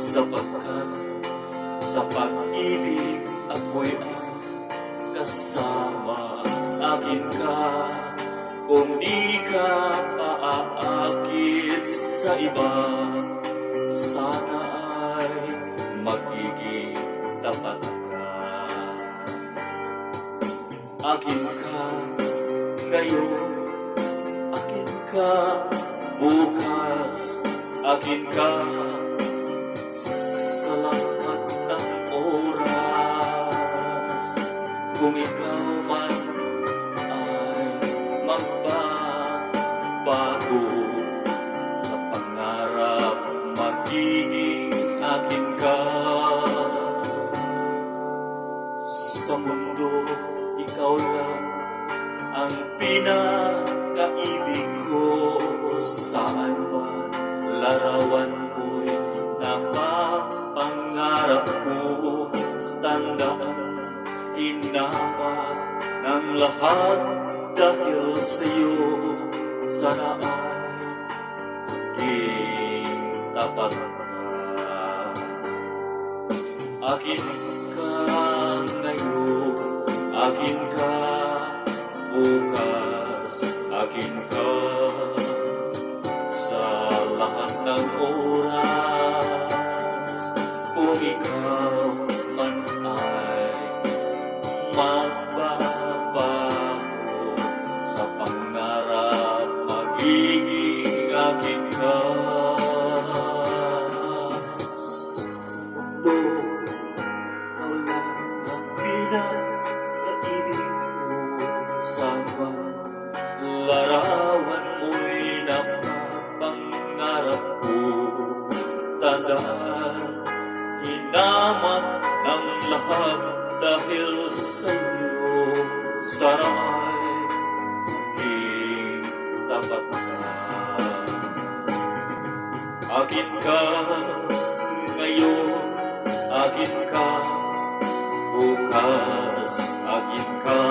sapagkat sa pag-ibig ako'y kasama. Akin ka kung di ka paaakit sa iba, sana ay magiging tapat ka. Akin ka ngayon, akin ka bukas, akin ka sa lahat ng oras. Kung ikaw man ay magbabago sa pangarap, magiging akin ka. Sa mundo, ikaw lang ang pinakaibig ko. Saan man larawan mo'y napapangarap ko. Tandaan, inama ng lahat dahil sa'yo. Sana ay maging tapat ka. Akin ka ngayon, akin ka bukas, akin ka sa lahat ng oras. Kung ikaw man ay magbabago sa pangarap, magiging akin ka. Sa mundo, ikaw lang ang pinakaibig ko. Sana larawan mo'y napapangarap ko. Tandaan, hinamat ng lahat dahil sa'yo. Sana ay maging tapat ka. Akin ka ngayon, akin ka bukas, akin ka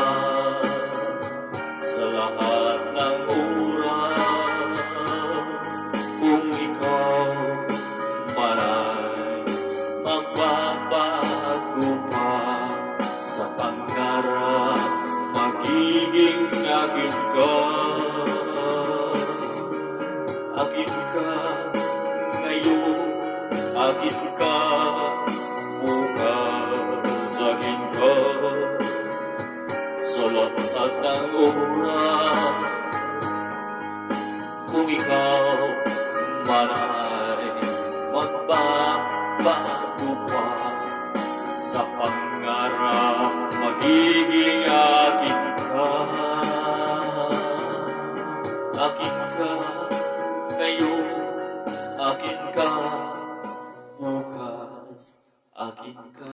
sa lahat ng oras. Kung ikaw man ay magbabago pa sa pangarap, magiging akin ka. Akin ka ngayon, akin ka bukas, akin ka sa lahat ng oras. Kung ikaw man